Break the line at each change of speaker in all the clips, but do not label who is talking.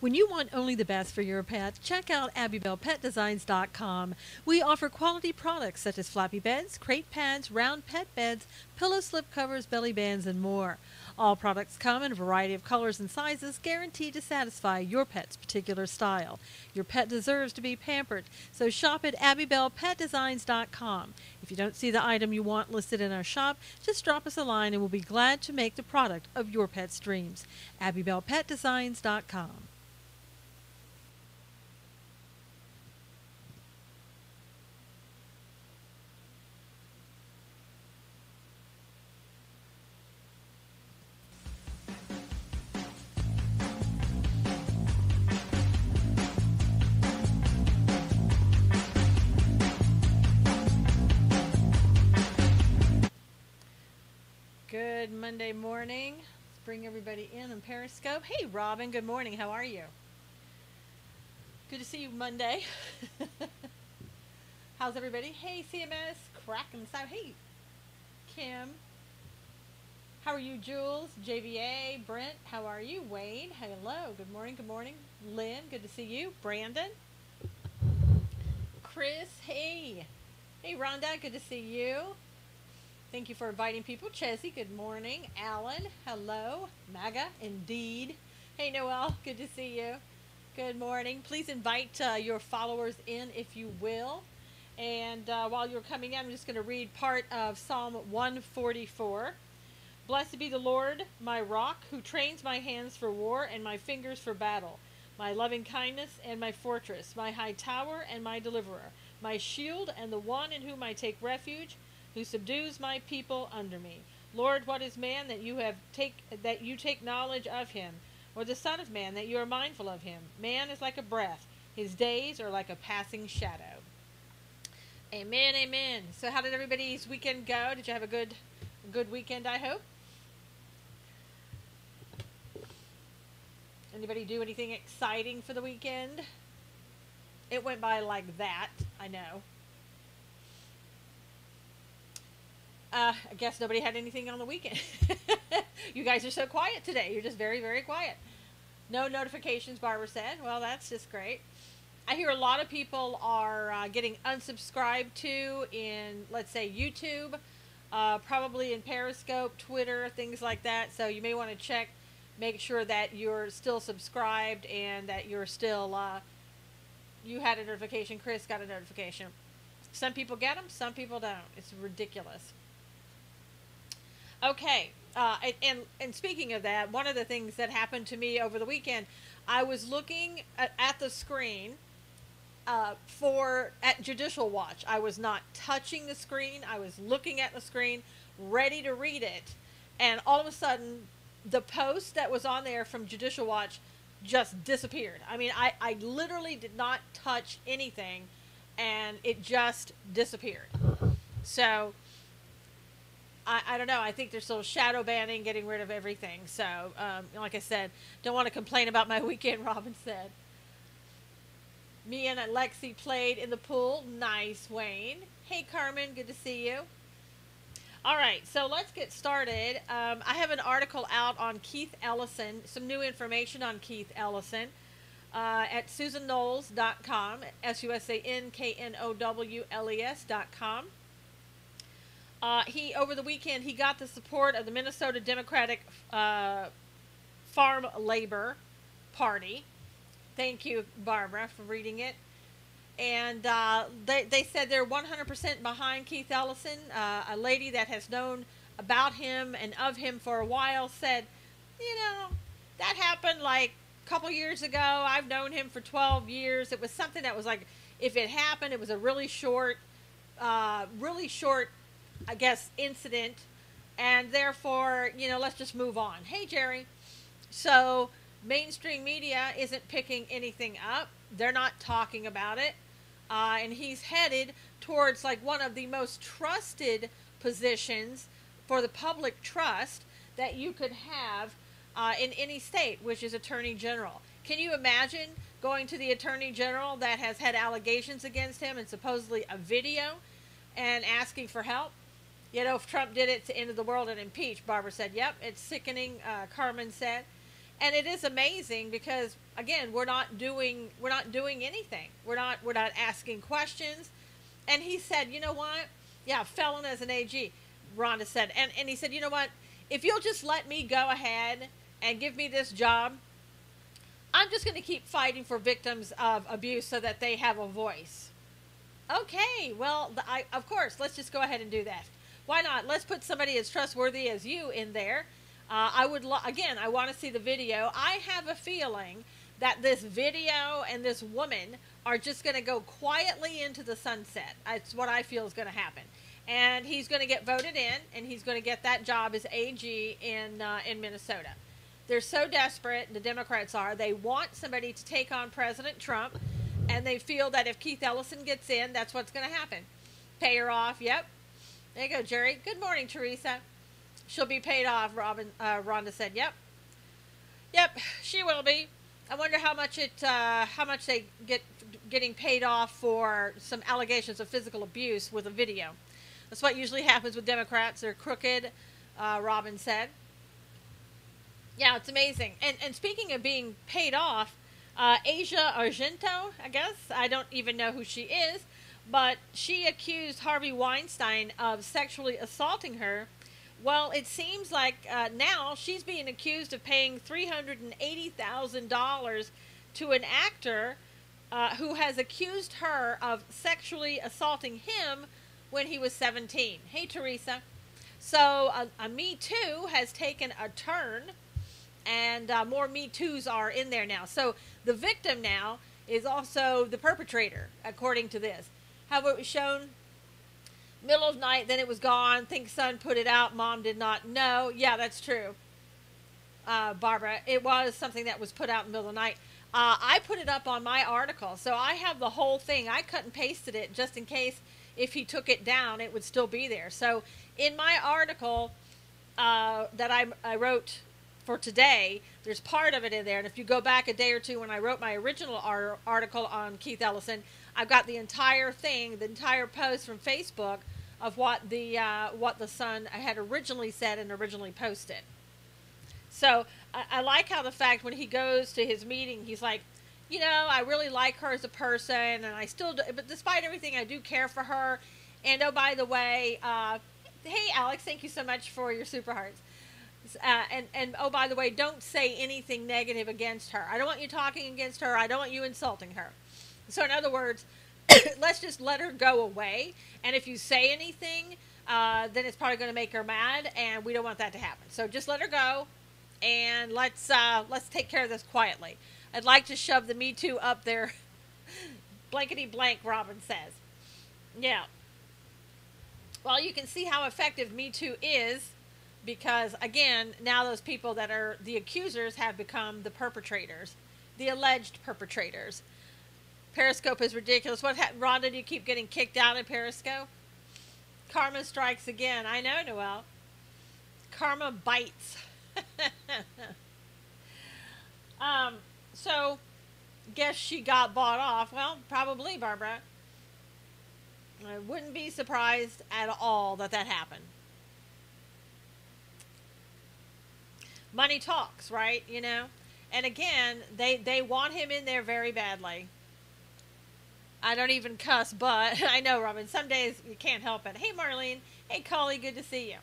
When you want only the best for your pet, check out AbbybellPetDesigns.com. We offer quality products such as floppy beds, crate pads, round pet beds, pillow slip covers, belly bands, and more. All products come in a variety of colors and sizes, guaranteed to satisfy your pet's particular style. Your pet deserves to be pampered, so shop at AbbybellPetDesigns.com. If you don't see the item you want listed in our shop, just drop us a line and we'll be glad to make the product of your pet's dreams. AbbybellPetDesigns.com. Good Monday morning. Let's bring everybody in on Periscope. Hey, Robin, good morning. How are you? Good to see you Monday. How's everybody? Hey, CMS, cracking the side. Hey, Kim. How are you, Jules? JVA, Brent, how are you? Wayne, hello. Good morning, good morning. Lynn, good to see you. Brandon. Chris, hey. Hey, Rhonda, good to see you. Thank you for inviting people. Chessie, good morning. Alan, hello. Maga, indeed. Hey, Noel, good to see you. Good morning. Please invite your followers in if you will. And while you're coming in, I'm just going to read part of Psalm 144. Blessed be the Lord, my rock, who trains my hands for war and my fingers for battle, my loving kindness and my fortress, my high tower and my deliverer, my shield and the one in whom I take refuge, who subdues my people under me. Lord, what is man that you take knowledge of him, or the son of man that you are mindful of him? Man is like a breath; his days are like a passing shadow. Amen, amen. So, how did everybody's weekend go? Did you have a good weekend? I hope. Anybody do anything exciting for the weekend? It went by like that. I know. I guess nobody had anything on the weekend. You guys are so quiet today. You're just very, very quiet. No notifications, Barbara said. Well, that's just great. I hear a lot of people are getting unsubscribed to in, let's say, YouTube, probably in Periscope, Twitter, things like that. So you may want to check, make sure that you're still subscribed and that you're still, you had a notification. Chris got a notification. Some people get them, some people don't. It's ridiculous. Okay, and speaking of that, one of the things that happened to me over the weekend, I was looking at the screen at Judicial Watch. I was not touching the screen. I was looking at the screen, ready to read it, and all of a sudden, the post that was on there from Judicial Watch just disappeared. I mean, I literally did not touch anything, and it just disappeared. So I don't know. I think they're still shadow banning, getting rid of everything. So, like I said, don't want to complain about my weekend, Robin said. Me and Alexi played in the pool. Nice, Wayne. Hey, Carmen. Good to see you. All right, so let's get started. I have an article out on Keith Ellison, some new information on Keith Ellison at SusanKnowles.com, SusanKnowles.com. Over the weekend, he got the support of the Minnesota Democratic Farm Labor Party. Thank you, Barbara, for reading it. And they said they're 100% behind Keith Ellison. A lady that has known about him and of him for a while said, you know, that happened like a couple years ago. I've known him for 12 years. It was something that was like, if it happened, it was a really short, I guess, incident, and therefore, you know, let's just move on. Hey, Jerry. So mainstream media isn't picking anything up. They're not talking about it, and he's headed towards like one of the most trusted positions for the public trust that you could have in any state, which is Attorney General. Can you imagine going to the Attorney General that has had allegations against him and supposedly a video and asking for help? You know, if Trump did it to end of the world and impeach, Barbara said, yep, it's sickening, Carmen said. And it is amazing because, again, we're not doing anything. We're not asking questions. And he said, you know what? Yeah, felon as an AG, Rhonda said. And he said, you know what? If you'll just let me go ahead and give me this job, I'm just going to keep fighting for victims of abuse so that they have a voice. Okay, well, of course, let's just go ahead and do that. Why not? Let's put somebody as trustworthy as you in there. I want to see the video. I have a feeling that this video and this woman are just going to go quietly into the sunset. That's what I feel is going to happen. And he's going to get voted in, and he's going to get that job as AG in Minnesota. They're so desperate, the Democrats are. They want somebody to take on President Trump, and they feel that if Keith Ellison gets in, that's what's going to happen. Pay her off. Yep. There you go, Jerry. Good morning, Teresa. She'll be paid off, Rhonda said. Yep, she will be. I wonder how much they getting paid off for some allegations of physical abuse with a video. That's what usually happens with Democrats. They're crooked, Robin said. Yeah, it's amazing. And speaking of being paid off, Asia Argento, I guess, I don't even know who she is, but she accused Harvey Weinstein of sexually assaulting her. Well, it seems like now she's being accused of paying $380,000 to an actor who has accused her of sexually assaulting him when he was 17. Hey, Teresa. So a Me Too has taken a turn, and more Me Too's are in there now. So the victim now is also the perpetrator, according to this. How it was shown? Middle of night, then it was gone. Think son put it out. Mom did not know. Yeah, that's true. Barbara, it was something that was put out in the middle of the night. I put it up on my article, so I have the whole thing. I cut and pasted it just in case if he took it down, it would still be there. So in my article that I wrote for today, there's part of it in there. And if you go back a day or two when I wrote my original article on Keith Ellison, I've got the entire thing, the entire post from Facebook of what the Sun had originally said and originally posted. So I like how the fact when he goes to his meeting, he's like, you know, I really like her as a person, and I still do, but despite everything, I do care for her. And oh, by the way, hey, Alex, thank you so much for your super hearts. And oh, by the way, don't say anything negative against her. I don't want you talking against her. I don't want you insulting her. So in other words, let's just let her go away. And if you say anything, then it's probably going to make her mad, and we don't want that to happen. So just let her go, and let's take care of this quietly. I'd like to shove the Me Too up there. Blankety blank, Robin says. Yeah. Well, you can see how effective Me Too is, because, again, now those people that are the accusers have become the perpetrators, the alleged perpetrators. Periscope is ridiculous. What happened, Rhonda? Do you keep getting kicked out of Periscope? Karma strikes again. I know, Noelle. Karma bites. So, guess she got bought off. Well, probably, Barbara. I wouldn't be surprised at all that happened. Money talks, right? You know? And again, they want him in there very badly. I don't even cuss, but I know, Robin, some days you can't help it. Hey, Marlene. Hey, Collie, good to see you.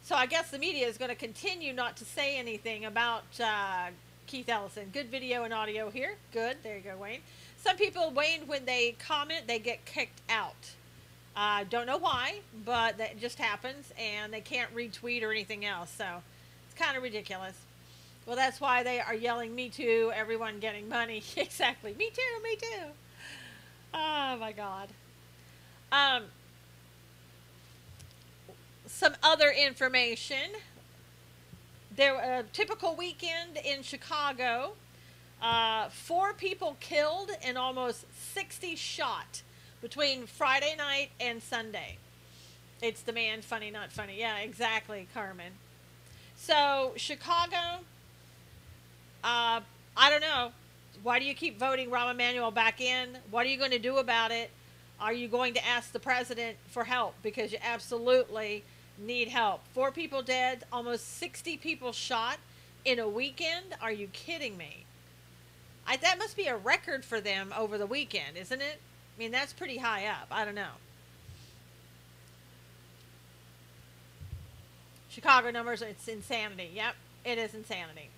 So I guess the media is going to continue not to say anything about Keith Ellison. Good video and audio here. Good. There you go, Wayne. Some people, Wayne, when they comment, they get kicked out. Don't know why, but that just happens, and they can't retweet or anything else. So it's kind of ridiculous. Well, that's why they are yelling, Me Too, everyone getting money. Exactly. Me too, me too. Oh, my God. Some other information. There a typical weekend in Chicago. 4 people killed and almost 60 shot between Friday night and Sunday. It's the man, funny, not funny. Yeah, exactly, Carmen. So, Chicago, I don't know. Why do you keep voting Rahm Emanuel back in? What are you going to do about it? Are you going to ask the president for help? Because you absolutely need help. 4 people dead, almost 60 people shot. in a weekend? Are you kidding me? That must be a record for them over the weekend, isn't it? I mean, that's pretty high up. I don't know. Chicago numbers, it's insanity. Yep, it is insanity.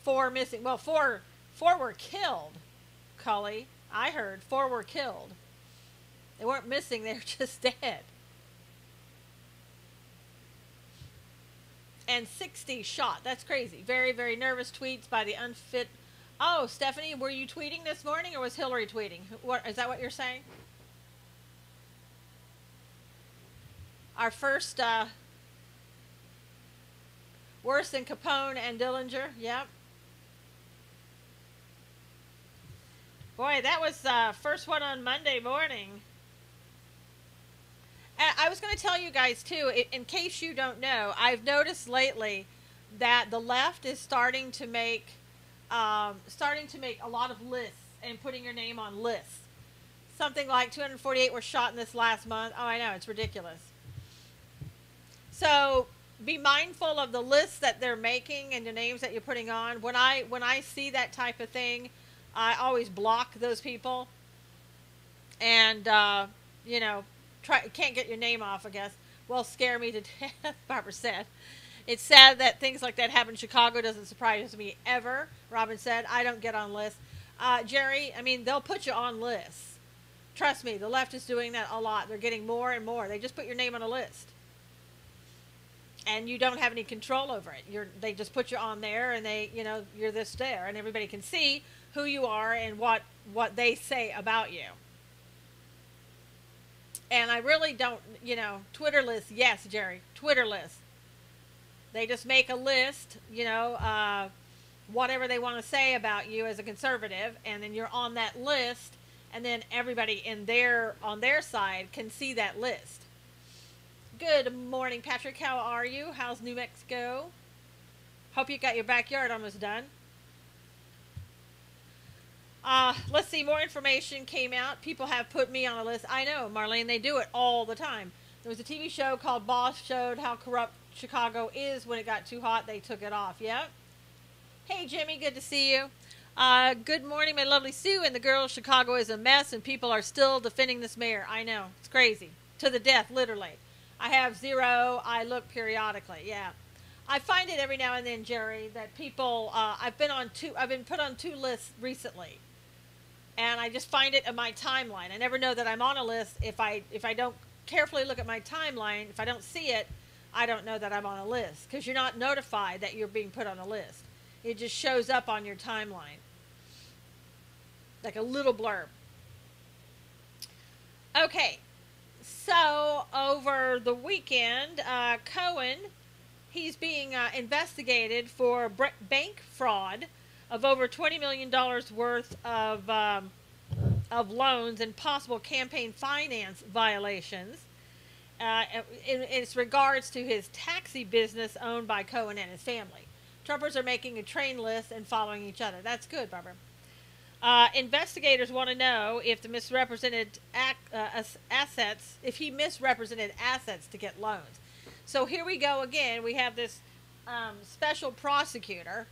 Four missing. Well, four were killed, Cully. I heard four were killed. They weren't missing, they were just dead. And 60 shot. That's crazy. Very, very nervous tweets by the unfit. Oh, Stephanie, were you tweeting this morning or was Hillary tweeting? What is that what you're saying? Our first worse than Capone and Dillinger. Yep. Boy, that was first one on Monday morning. I was going to tell you guys too, in case you don't know, I've noticed lately that the left is starting to make a lot of lists and putting your name on lists. Something like 248 were shot in this last month. Oh, I know, it's ridiculous. So be mindful of the lists that they're making and the names that you're putting on. When I see that type of thing, I always block those people. And you know, can't get your name off, I guess. Well, scare me to death, Barbara said. It's sad that things like that happen in Chicago. Doesn't surprise me ever. Robin said, I don't get on lists. Jerry, I mean, they'll put you on lists. Trust me, the left is doing that a lot. They're getting more and more. They just put your name on a list. And you don't have any control over it. They just put you on there, and you're this there, and everybody can see who you are and what they say about you. And I really don't, Twitter lists. Yes, Jerry, Twitter lists. They just make a list, whatever they want to say about you as a conservative, and then you're on that list, and then everybody on their side can see that list. Good morning, Patrick. How are you? How's New Mexico? Hope you got your backyard almost done. Let's see. More information came out. People have put me on a list. I know, Marlene. They do it all the time. There was a TV show called Boss, showed how corrupt Chicago is. When it got too hot, they took it off. Yep. Hey, Jimmy. Good to see you. Good morning, my lovely Sue. And the girl, Chicago is a mess, and people are still defending this mayor. I know. It's crazy. To the death, literally. I have zero. I look periodically. Yeah. I find it every now and then, Jerry, that people, I've been put on two lists recently. And I just find it in my timeline. I never know that I'm on a list. If I don't carefully look at my timeline, if I don't see it, I don't know that I'm on a list. Because you're not notified that you're being put on a list. It just shows up on your timeline. Like a little blurb. Okay. So, over the weekend, Cohen, he's being investigated for bank fraud of over $20 million worth of loans and possible campaign finance violations in its regards to his taxi business owned by Cohen and his family. Trumpers are making a train list and following each other. That's good, Barbara. Investigators want to know if the misrepresented assets, if he misrepresented assets to get loans. So here we go again. We have this special prosecutor.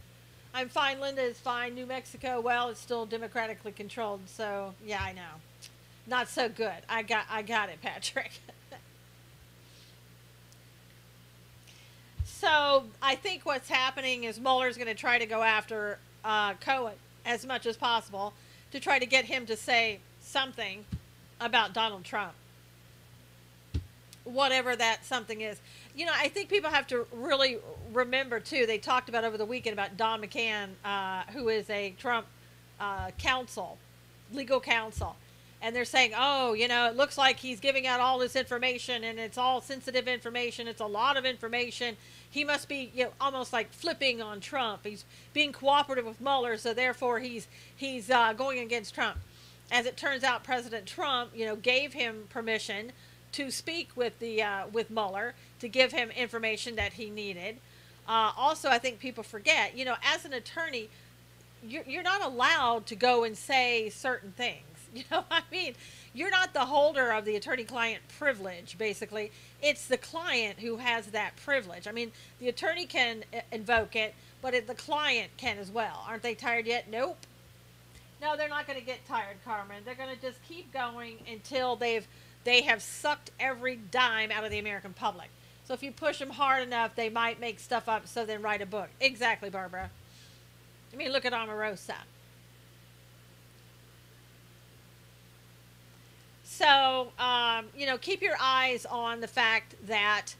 I'm fine. Linda is fine. New Mexico, well, it's still democratically controlled. So yeah, I know. Not so good. I got it, Patrick. So I think what's happening is Mueller's going to try to go after Cohen as much as possible to try to get him to say something about Donald Trump. Whatever that something is. I think people have to really remember, too, they talked about over the weekend about Don McCann, who is a Trump legal counsel. And they're saying, oh, it looks like he's giving out all this information, and it's all sensitive information. It's a lot of information. He must be, almost like flipping on Trump. He's being cooperative with Mueller, so therefore he's going against Trump. As it turns out, President Trump, gave him permission to speak with Mueller to give him information that he needed. Also, I think people forget, as an attorney, you're not allowed to go and say certain things. You know, I mean, you're not the holder of the attorney-client privilege, basically. It's the client who has that privilege. I mean, the attorney can invoke it, but the client can as well. Aren't they tired yet? Nope. No, they're not going to get tired, Carmen. They're going to just keep going until they have sucked every dime out of the American public. So if you push them hard enough, they might make stuff up, so then write a book. Exactly, Barbara. I mean, look at Omarosa. So, you know, keep your eyes on the fact that,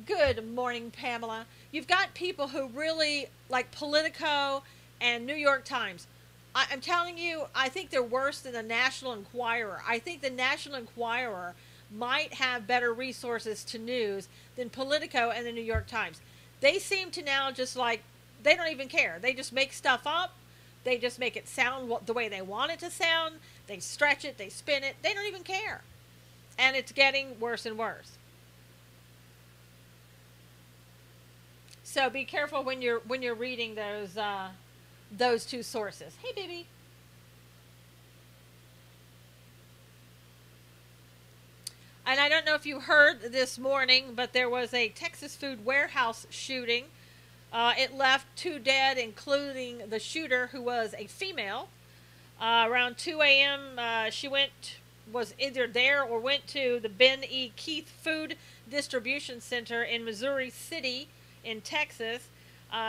good morning, Pamela, you've got people who really, like Politico and New York Times. I'm telling you, I think they're worse than the National Enquirer. I think the National Enquirer might have better resources to news than Politico and the New York Times. They seem to now just like, they don't even care. They just make stuff up. They just make it sound the way they want it to sound. They stretch it. They spin it. They don't even care. And it's getting worse and worse. So be careful when you're reading those two sources. Hey, baby. And I don't know if you heard this morning, but there was a Texas food warehouse shooting. It left 2 dead, including the shooter, who was a female. Around 2 a.m., she was either there or went to the Ben E. Keith Food Distribution Center in Missouri City in Texas.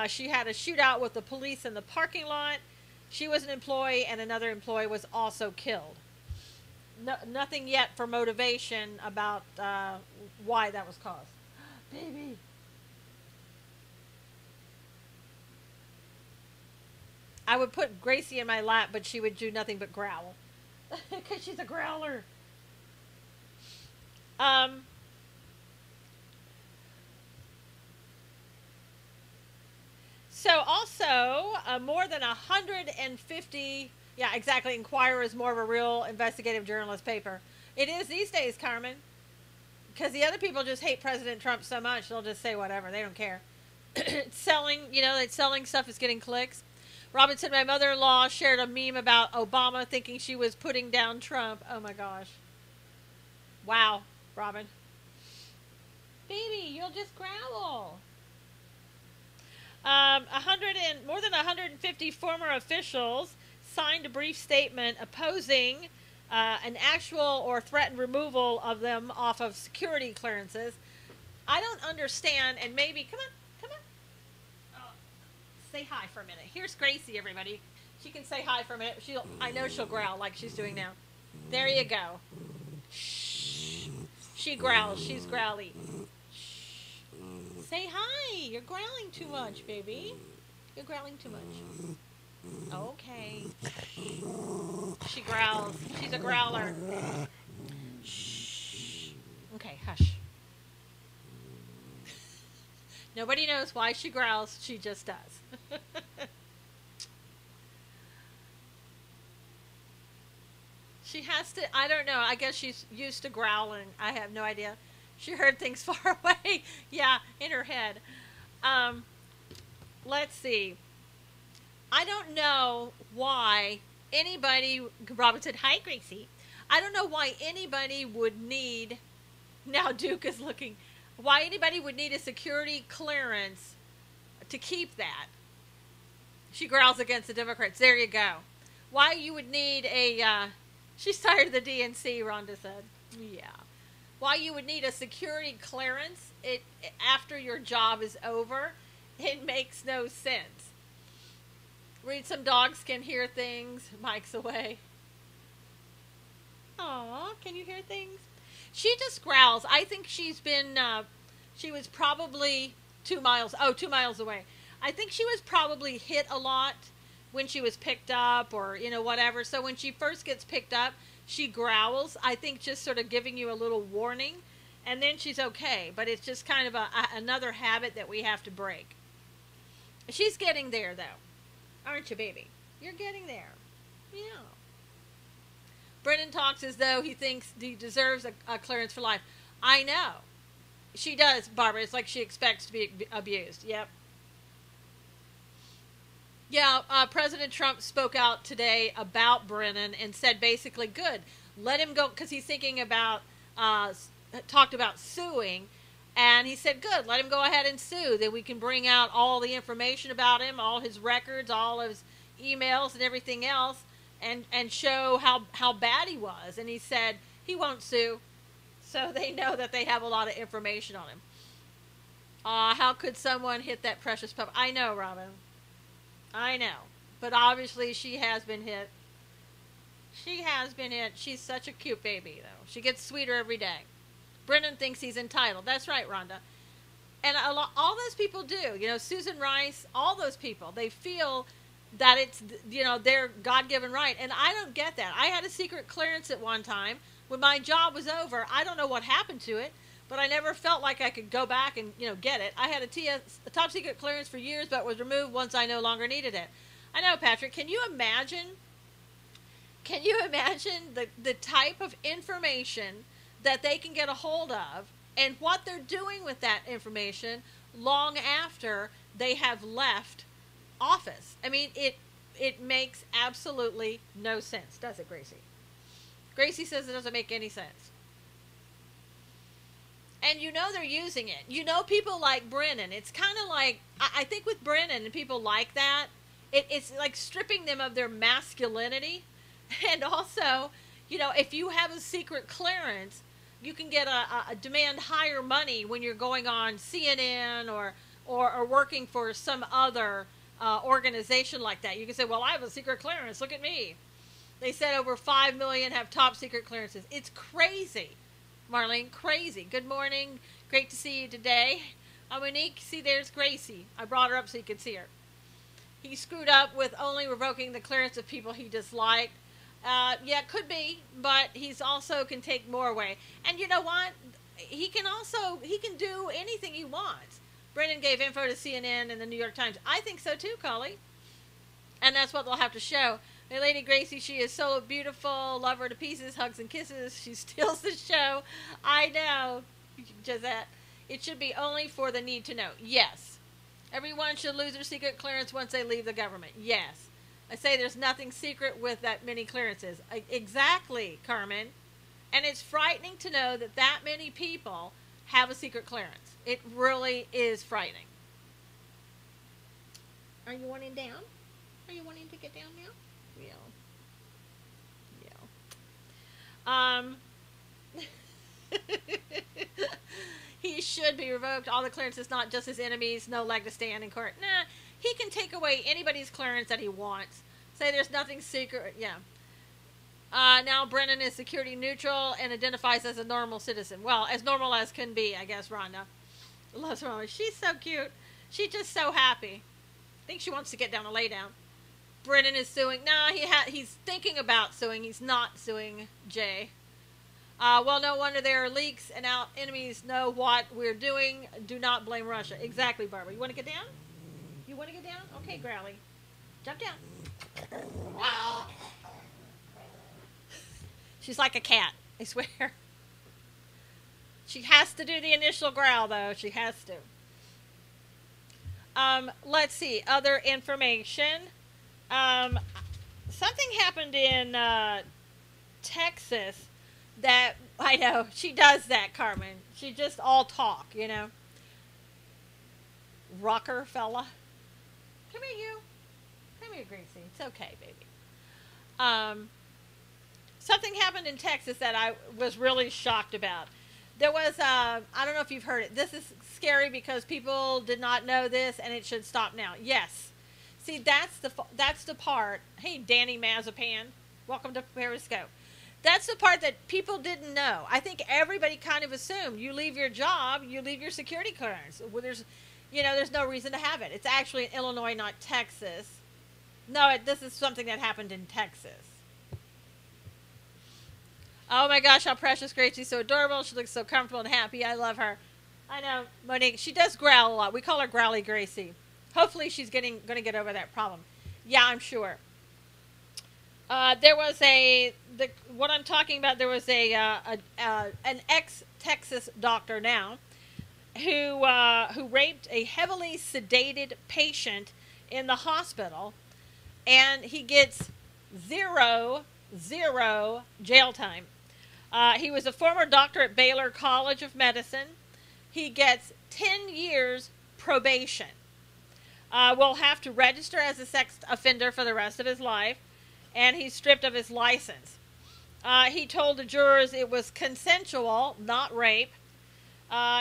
She had a shootout with the police in the parking lot. She was an employee, and another employee was also killed. No, nothing yet for motivation about why that was caused. Baby. I would put Gracie in my lap, but she would do nothing but growl. Because she's a growler. So also, more than 150... Yeah, exactly. Inquirer is more of a real investigative journalist paper. It is these days, Carmen. Because the other people just hate President Trump so much, they'll just say whatever. They don't care. It's selling, you know, it's selling stuff is getting clicks. Robin said, my mother-in-law shared a meme about Obama thinking she was putting down Trump. Oh, my gosh. Wow, Robin. Baby, you'll just growl. More than 150 former officials signed a brief statement opposing an actual or threatened removal of them off of security clearances. I don't understand, and maybe, come on. Oh, say hi for a minute. Here's Gracie, everybody. She can say hi for a minute. I know she'll growl like she's doing now. There you go. Shh. She growls. She's growly. Shh. Say hi. You're growling too much, baby. You're growling too much. Okay. She growls. She's a growler. Shh. Okay, hush. Nobody knows why she growls. She just does. She has to, I don't know. I guess she's used to growling. I have no idea. She heard things far away. Yeah, in her head. Let's see. I don't know why anybody, Robin said, hi, Gracie. I don't know why anybody would need, now Duke is looking, why anybody would need a security clearance to keep that. She growls against the Democrats. There you go. Why you would need a, she's tired of the DNC, Rhonda said. Yeah. Why you would need a security clearance after your job is over, it makes no sense. Read some dogs can hear things. Mike's away. Aw, can you hear things? She just growls. I think she's been, she was probably 2 miles away. I think she was probably hit a lot when she was picked up or, you know, whatever. So when she first gets picked up, she growls. I think just sort of giving you a little warning. And then she's okay. But it's just kind of another habit that we have to break. She's getting there, though. Aren't you, baby? You're getting there. Yeah. Brennan talks as though he thinks he deserves a clearance for life. I know. She does, Barbara. It's like she expects to be abused. Yep. Yeah, President Trump spoke out today about Brennan and said basically, good, let him go, because he's thinking about, talked about suing, and he said, good, let him go ahead and sue. Then we can bring out all the information about him, all his records, all his emails and everything else, and show how bad he was. And he said he won't sue, so they know that they have a lot of information on him. How could someone hit that precious pup? I know, Robin. I know. But obviously she has been hit. She has been hit. She's such a cute baby, though. She gets sweeter every day. Brennan thinks he's entitled. That's right, Rhonda. And all those people do. You know, Susan Rice, all those people, they feel that it's, you know, their God-given right. And I don't get that. I had a secret clearance at one time. When my job was over, I don't know what happened to it, but I never felt like I could go back and, you know, get it. I had a top secret clearance for years, but was removed once I no longer needed it. I know, Patrick. Can you imagine? Can you imagine the type of information that they can get a hold of and what they're doing with that information long after they have left office? I mean, it makes absolutely no sense, does it, Gracie? Gracie says it doesn't make any sense. And you know they're using it. You know, people like Brennan. It's kind of like, I think with Brennan and people like that, it's like stripping them of their masculinity. And also, you know, if you have a secret clearance, you can get a demand higher money when you're going on CNN or working for some other organization like that. You can say, well, I have a secret clearance. Look at me. They said over 5 million have top secret clearances. It's crazy. Marlene, crazy. Good morning. Great to see you today. Monique, see, there's Gracie. I brought her up so you could see her. He screwed up with only revoking the clearance of people he disliked. Yeah, could be, but he's also can take more away. And you know what? He can do anything he wants. Brennan gave info to CNN and the New York Times. I think so too, Cully. And that's what they'll have to show. My Lady Gracie, she is so beautiful. Love her to pieces. Hugs and kisses. She steals the show. I know. Josette. It should be only for the need to know. Yes. Everyone should lose their secret clearance once they leave the government. Yes. I say there's nothing secret with that many clearances. Exactly, Carmen. And it's frightening to know that that many people have a secret clearance. It really is frightening. Are you wanting down? Are you wanting to get down now? He should be revoked. All the clearances, not just his enemies. No leg to stand in court. Nah, he can take away anybody's clearance that he wants. Say there's nothing secret. Yeah. Now Brennan is security neutral and identifies as a normal citizen. Well, as normal as can be, I guess, Rhonda. Loves Rhonda. She's so cute. She's just so happy. I think she wants to get down and lay down. Brennan is suing. Nah, he's thinking about suing. He's not suing Jay. Well, no wonder there are leaks and our enemies know what we're doing. Do not blame Russia. Exactly, Barbara. You want to get down? You want to get down? Okay, Growly. Jump down. She's like a cat, I swear. She has to do the initial growl, though. She has to. Let's see. Other information. Something happened in Texas that, I know, she does that, Carmen. She just all talk, you know. Rocker fella. Come here, you. Come here, Gracie. It's okay, baby. Something happened in Texas that I was really shocked about. There was, I don't know if you've heard it. This is scary because people did not know this, and it should stop now. Yes. See, that's the part. Hey, Danny Mazapan, welcome to Periscope. That's the part that people didn't know. I think everybody kind of assumed you leave your job, you leave your security clearance. Well, there's no reason to have it. It's actually in Illinois, not Texas. No, this is something that happened in Texas. Oh my gosh, how precious Gracie's so adorable. She looks so comfortable and happy. I love her. I know, Monique. She does growl a lot. We call her Growly Gracie. Hopefully she's going to get over that problem. Yeah, I'm sure. There was what I'm talking about, there was an ex-Texas doctor now who raped a heavily sedated patient in the hospital, and he gets zero jail time. He was a former doctor at Baylor College of Medicine. He gets 10 years probation. Will have to register as a sex offender for the rest of his life, and he's stripped of his license. He told the jurors it was consensual, not rape.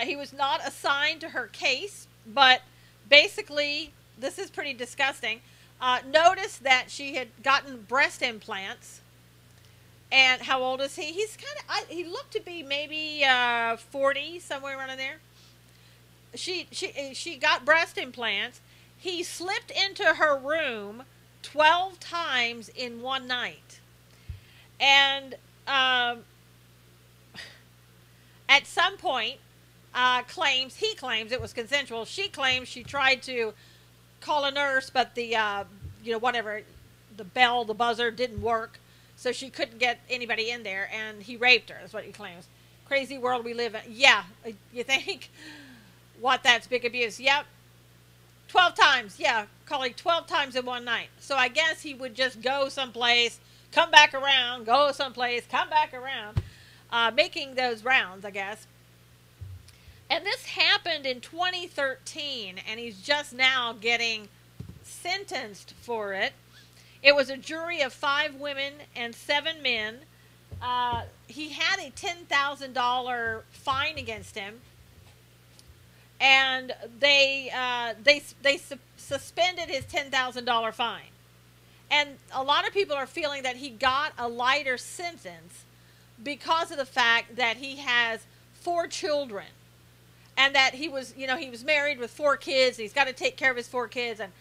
He was not assigned to her case, but basically, this is pretty disgusting. Notice that she had gotten breast implants. And how old is he? He's he looked to be maybe 40, somewhere around in there. She got breast implants. He slipped into her room 12 times in one night. And at some point, he claims it was consensual. She claims she tried to call a nurse, but the, whatever, the bell, the buzzer didn't work. So she couldn't get anybody in there, and he raped her, is what he claims. Crazy world we live in. Yeah, you think? What, that's big abuse? Yep. 12 times, yeah, calling 12 times in one night. So I guess he would just go someplace, come back around, go someplace, come back around, making those rounds, I guess. And this happened in 2013, and he's just now getting sentenced for it. It was a jury of 5 women and 7 men. He had a $10,000 fine against him, and they suspended his $10,000 fine. And a lot of people are feeling that he got a lighter sentence because of the fact that he has 4 children, and that he was married with 4 kids. And he's got to take care of his 4 kids, and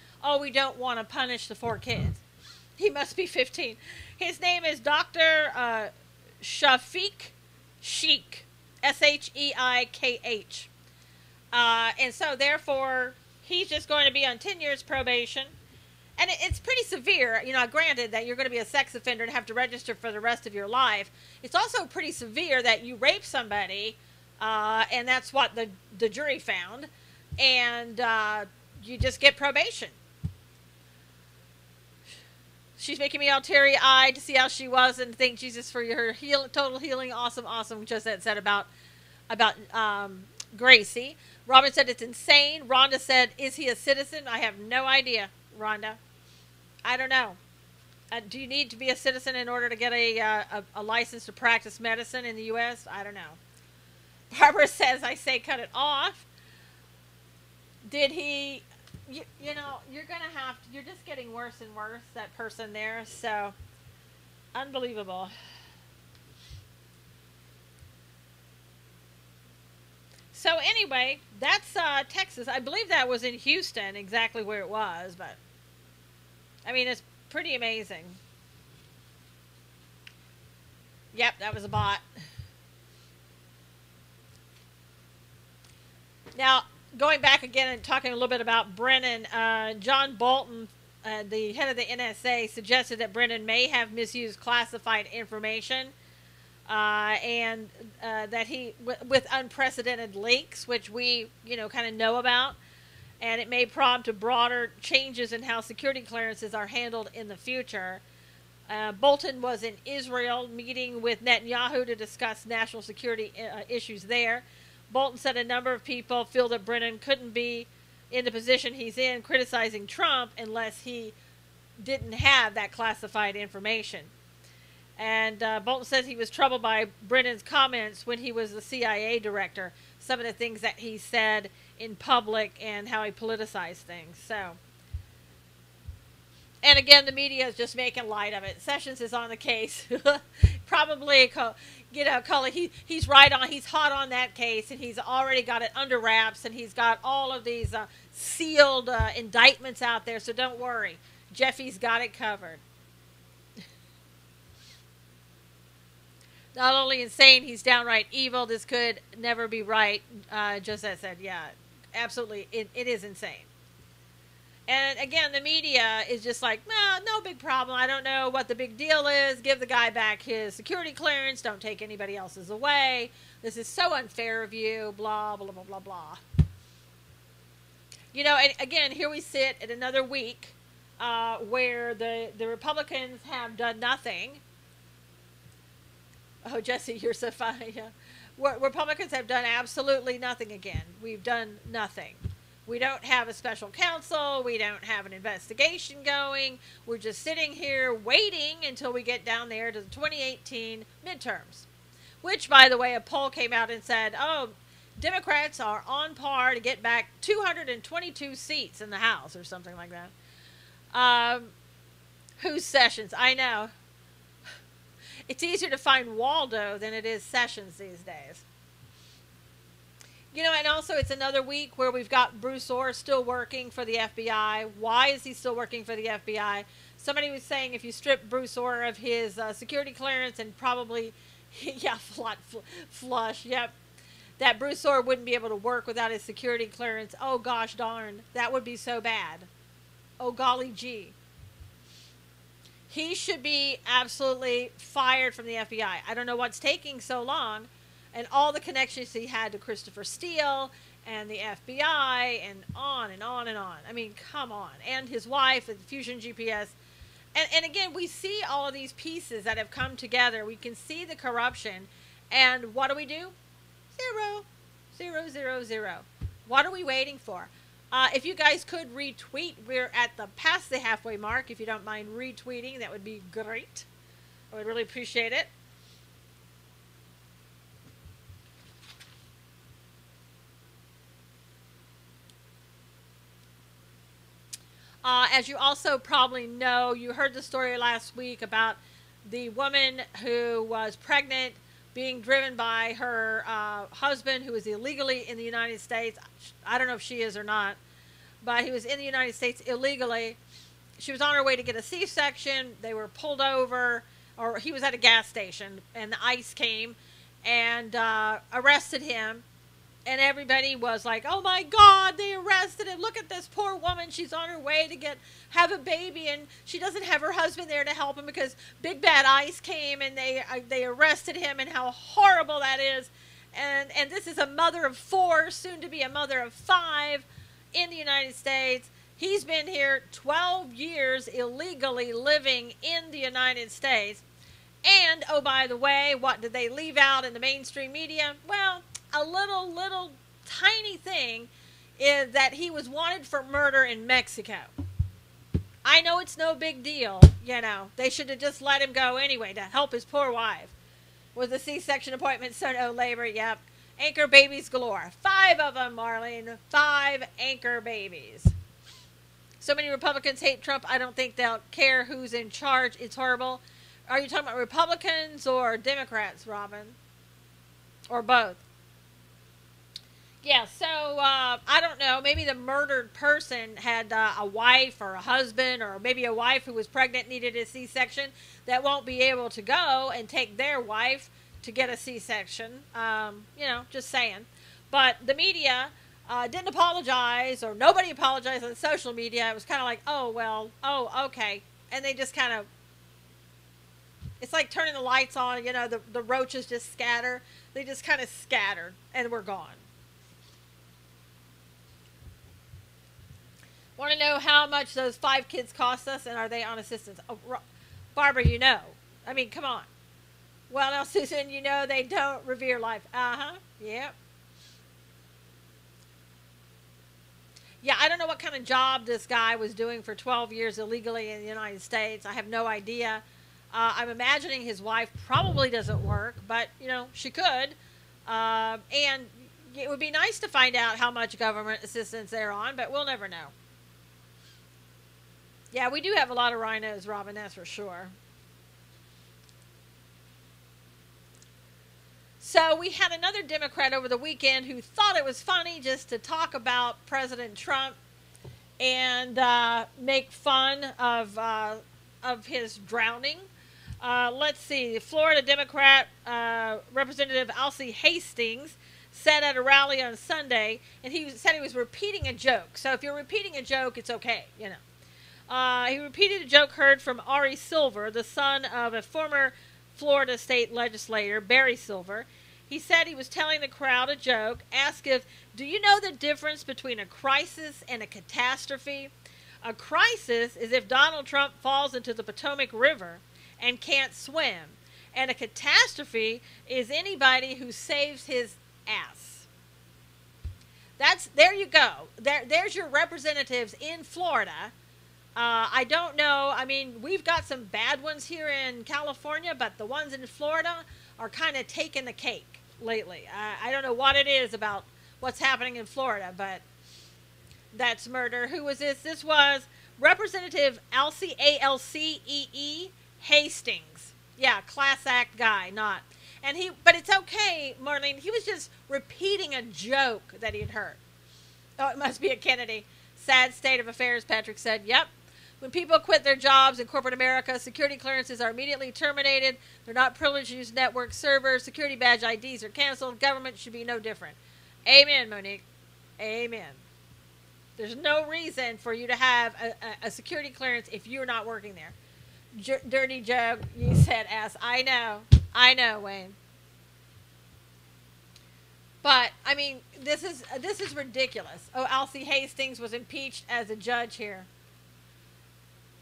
we don't want to punish the 4 kids. He must be 15. His name is Dr. Shafiq Sheikh, Sheikh. And so, therefore, he's just going to be on 10 years probation. And it's pretty severe. Granted that you're going to be a sex offender and have to register for the rest of your life. It's also pretty severe that you rape somebody, and that's what the jury found. And you just get probation. She's making me all teary-eyed to see how she was, and thank Jesus for her total healing. Awesome. Just that said about Gracie. Robin said it's insane. Rhonda said, is he a citizen? I have no idea, Rhonda. I don't know. Do you need to be a citizen in order to get a license to practice medicine in the U.S.? I don't know. Barbara says, I say cut it off. Did he... you're going to have to, you're just getting worse and worse, that person there. So, unbelievable. So anyway, that's Texas. I believe that was in Houston, exactly where it was. But, I mean, it's pretty amazing. Yep, that was a bot. Now, going back again and talking a little bit about Brennan, John Bolton, the head of the NSA, suggested that Brennan may have misused classified information, and that he, with unprecedented leaks, which we, kind of know about, and it may prompt to broader changes in how security clearances are handled in the future. Bolton was in Israel meeting with Netanyahu to discuss national security issues there. Bolton said a number of people feel that Brennan couldn't be in the position he's in criticizing Trump unless he didn't have that classified information. And Bolton says he was troubled by Brennan's comments when he was the CIA director, some of the things that he said in public and how he politicized things. So, and again, the media is just making light of it. Sessions is on the case. Probably, Cully, he's right on. He's hot on that case, and he's already got it under wraps, and he's got all of these sealed indictments out there. So don't worry, Jeffy's got it covered. Not only insane, he's downright evil. This could never be right. Just as I said, yeah, absolutely, it is insane. And again, the media is just like, well, no big problem. I don't know what the big deal is. Give the guy back his security clearance. Don't take anybody else's away. This is so unfair of you. Blah, blah, blah, blah, blah. You know, and again, here we sit at another week where the Republicans have done nothing. Oh, Jesse, you're so funny. Yeah. Republicans have done absolutely nothing again. We've done nothing. We don't have a special counsel. We don't have an investigation going. We're just sitting here waiting until we get down there to the 2018 midterms. Which, by the way, a poll came out and said, oh, Democrats are on par to get back 222 seats in the House or something like that. Who's Sessions? I know. It's easier to find Waldo than it is Sessions these days. You know, and also it's another week where we've got Bruce Orr still working for the FBI. Why is he still working for the FBI? Somebody was saying if you strip Bruce Orr of his security clearance and probably, yeah, flush, yep, that Bruce Orr wouldn't be able to work without his security clearance. Oh, gosh darn. That would be so bad. Oh, golly gee. He should be absolutely fired from the FBI. I don't know what's taking so long. And all the connections he had to Christopher Steele and the FBI and on and on and on. I mean, come on. And his wife at Fusion GPS. And again, we see all of these pieces that have come together. We can see the corruption. And what do? 0, 0, 0, 0. What are we waiting for? If you guys could retweet, we're at past the halfway mark. If you don't mind retweeting, that would be great. I would really appreciate it. As you also probably know, you heard the story last week about the woman who was pregnant being driven by her husband, who was illegally in the United States. I don't know if she is or not, but he was in the United States illegally. She was on her way to get a C-section. They were pulled over, or he was at a gas station, and the ICE came and arrested him. And everybody was like, oh my God, they arrested him. Look at this poor woman. She's on her way to have a baby, and she doesn't have her husband there to help him because Big Bad ICE came and they arrested him, and how horrible that is. And this is a mother of 4, soon to be a mother of 5 in the United States. He's been here 12 years illegally living in the United States. And, oh, by the way, what did they leave out in the mainstream media? Well, a little tiny thing is that he was wanted for murder in Mexico. I know it's no big deal, you know. They should have just let him go anyway to help his poor wife with a C-section appointment, so no labor. Yep. Anchor babies galore. 5 of them, Marlene. 5 anchor babies. So many Republicans hate Trump, I don't think they'll care who's in charge. It's horrible. Are you talking about Republicans or Democrats, Robin? Or both? Yeah, so I don't know. Maybe the murdered person had a wife or a husband, or maybe a wife who was pregnant needed a C-section that won't be able to go and take their wife to get a C-section. You know, just saying. But the media didn't apologize, or nobody apologized on social media. It was kind of like, oh, well, oh, okay. And they just kind of, it's like turning the lights on, you know, the roaches just scatter. They just kind of scattered, and we're gone. Want to know how much those 5 kids cost us, and are they on assistance? Oh, Barbara, you know. I mean, come on. Well, now, Susan, you know they don't revere life. Uh-huh. Yep. Yeah, I don't know what kind of job this guy was doing for 12 years illegally in the United States. I have no idea. I'm imagining his wife probably doesn't work, but, you know, she could. And it would be nice to find out how much government assistance they're on, but we'll never know. Yeah, we do have a lot of rhinos, Robin, that's for sure. So we had another Democrat over the weekend who thought it was funny just to talk about President Trump and make fun of his drowning. Let's see. Florida Democrat Representative Alcee Hastings said at a rally on Sunday, and he said he was repeating a joke. So if you're repeating a joke, it's okay, you know. He repeated a joke heard from Ari Silver, the son of a former Florida state legislator, Barry Silver. He said he was telling the crowd a joke, asked if, do you know the difference between a crisis and a catastrophe? A crisis is if Donald Trump falls into the Potomac River and can't swim. And a catastrophe is anybody who saves his ass. There you go. There's your representatives in Florida. I don't know. I mean, we've got some bad ones here in California, but the ones in Florida are kind of taking the cake lately. I don't know what it is about what's happening in Florida, but that's murder. Who was this? This was Representative Alcee Hastings. Yeah, class act guy, not. But it's okay, Marlene. He was just repeating a joke that he'd heard. Oh, it must be a Kennedy. Sad state of affairs, Patrick said. Yep. When people quit their jobs in corporate America, security clearances are immediately terminated. They're not privileged to use network servers. Security badge IDs are canceled. Government should be no different. Amen, Monique. Amen. There's no reason for you to have a security clearance if you're not working there. Dirty joke. You said ass. I know, Wayne. But I mean, this is ridiculous. Oh, Alcee Hastings was impeached as a judge here.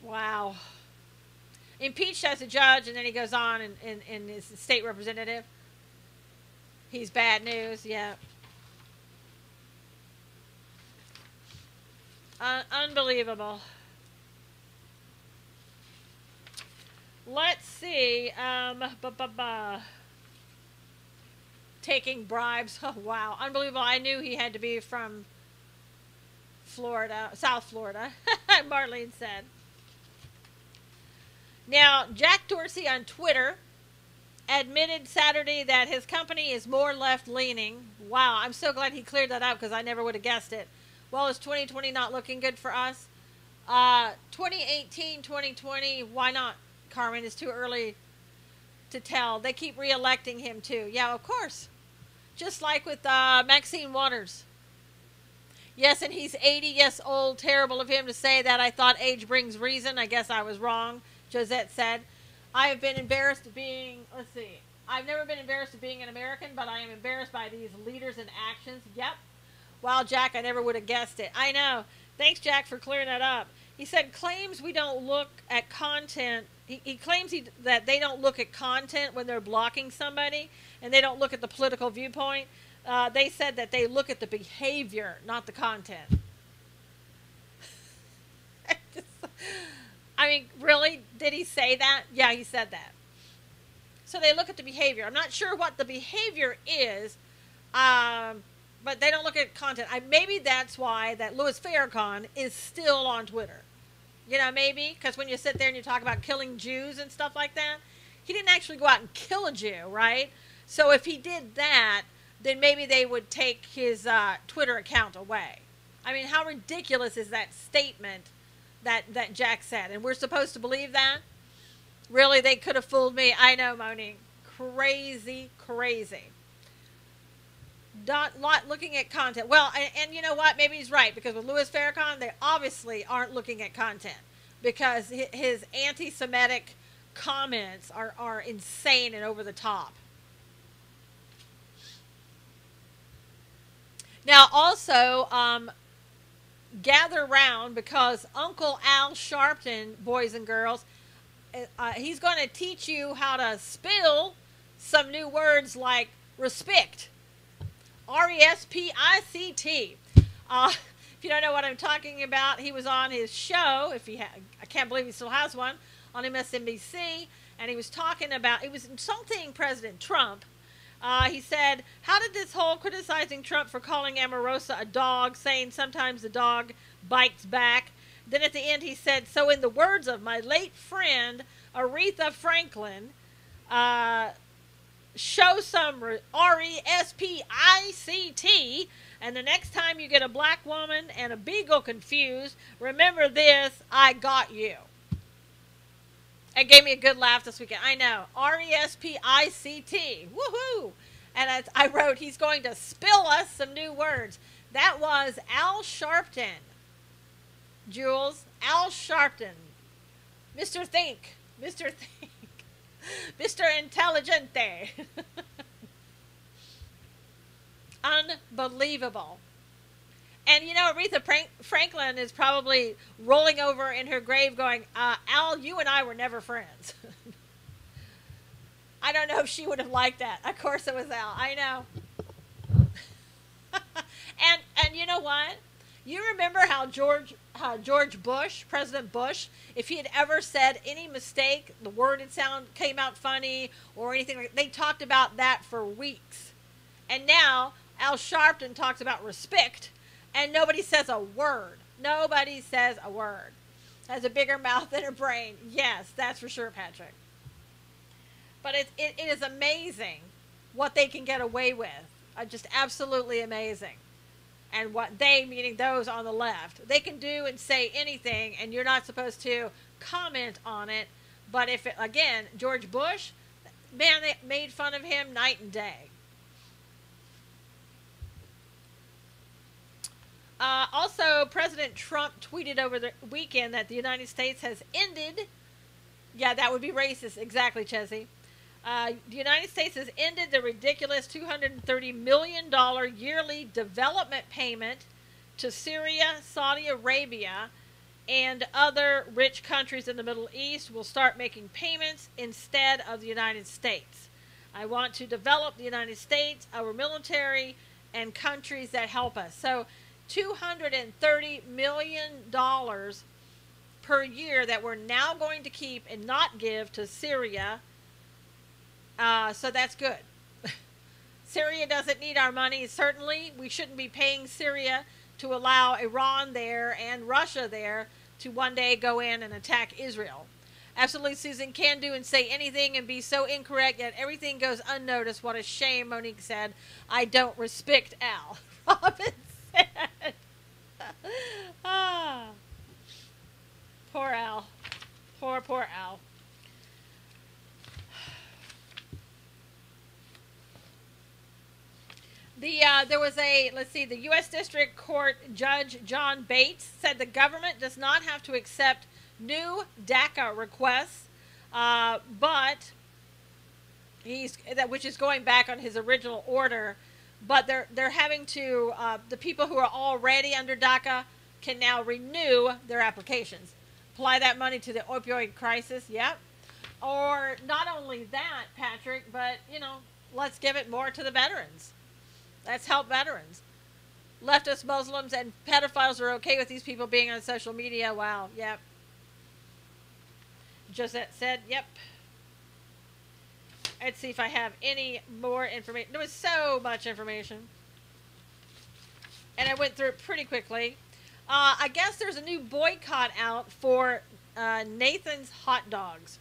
Wow. Impeached as a judge, and then he goes on and is state representative. He's bad news. Yeah. Unbelievable. Let's see. Taking bribes. Oh, wow. Unbelievable. I knew he had to be from Florida, South Florida, Marlene said. Now, Jack Dorsey on Twitter admitted Saturday that his company is more left-leaning. Wow, I'm so glad he cleared that up because I never would have guessed it. Well, is 2020 not looking good for us? 2018, 2020, why not, Carmen? It's too early to tell. They keep re-electing him, too. Yeah, of course. Just like with Maxine Waters. Yes, and he's 80. Yes, old. Terrible of him to say that. I thought age brings reason. I guess I was wrong, Josette said. I have been embarrassed of being, let's see. I've never been embarrassed of being an American, but I am embarrassed by these leaders and actions. Yep. Wow, Jack, I never would have guessed it. I know. Thanks, Jack, for clearing that up. He said, claims we don't look at content. He claims that they don't look at content when they're blocking somebody, and they don't look at the political viewpoint. They said that they look at the behavior, not the content. I mean, really? Did he say that? Yeah, he said that. So they look at the behavior. I'm not sure what the behavior is, but they don't look at content. Maybe that's why that Louis Farrakhan is still on Twitter. You know, maybe, because when you sit there and you talk about killing Jews and stuff like that, he didn't actually go out and kill a Jew, right? So if he did that, then maybe they would take his Twitter account away. I mean, how ridiculous is that statement that Jack said? And we're supposed to believe that? Really, they could have fooled me. I know, Monique. Crazy, crazy. Not looking at content. Well, and you know what? Maybe he's right, because with Louis Farrakhan, they obviously aren't looking at content, because his anti-Semitic comments are insane and over the top. Now, also, gather round, because Uncle Al Sharpton, boys and girls, he's going to teach you how to spell some new words like respect. R-E-S-P-I-C-T. If you don't know what I'm talking about, he was on his show, I can't believe he still has one, on MSNBC, and he was talking about, he was insulting President Trump. He said, how did this whole criticizing Trump for calling Omarosa a dog, saying sometimes the dog bites back. Then at the end he said, so in the words of my late friend, Aretha Franklin, show some R-E-S-P-I-C-T, and the next time you get a black woman and a beagle confused, remember this, I got you. It gave me a good laugh this weekend. I know. R-E-S-P-I-C-T. Woohoo! And I wrote, he's going to spill us some new words. That was Al Sharpton. Jules, Al Sharpton. Mr. Think. Mr. Think. Mr. Intelligente. Unbelievable. And you know, Aretha Franklin is probably rolling over in her grave going, Al, you and I were never friends. I don't know if she would have liked that. Of course it was Al. I know. And you know what? You remember how George Bush, President Bush, if he had ever said any mistake, the word came out funny or anything like, they talked about that for weeks. And now Al Sharpton talks about respect, and nobody says a word. Nobody says a word. Has a bigger mouth than a brain. Yes, that's for sure, Patrick. But it is amazing what they can get away with. Just absolutely amazing. And what they, meaning those on the left, they can do and say anything, and you're not supposed to comment on it. But if, again, George Bush, man, they made fun of him night and day. Also, President Trump tweeted over the weekend that the United States has ended, yeah, that would be racist, exactly, Chessie. The United States has ended the ridiculous $230 million yearly development payment to Syria, Saudi Arabia, and other rich countries in the Middle East. Will start making payments instead of the United States. I want to develop the United States, our military, and countries that help us. So $230 million per year that we're now going to keep and not give to Syria. So that's good. Syria doesn't need our money. Certainly, we shouldn't be paying Syria to allow Iran there and Russia there to one day go in and attack Israel. Absolutely, Susan can do and say anything and be so incorrect, yet everything goes unnoticed. What a shame, Monique said. I don't respect Al. Robin said. Poor Al. Poor Al. There was the U.S. District Court Judge John Bates said the government does not have to accept new DACA requests, but which is going back on his original order, but they're having to, the people who are already under DACA can now renew their applications. Apply that money to the opioid crisis, yep. Or not only that, Patrick, but, let's give it more to the veterans. Let's help veterans. Leftist Muslims and pedophiles are okay with these people being on social media. Wow, yep. Josette said, yep. Let's see if I have any more information. There was so much information. And I went through it pretty quickly. I guess there's a new boycott out for Nathan's Hot Dogs.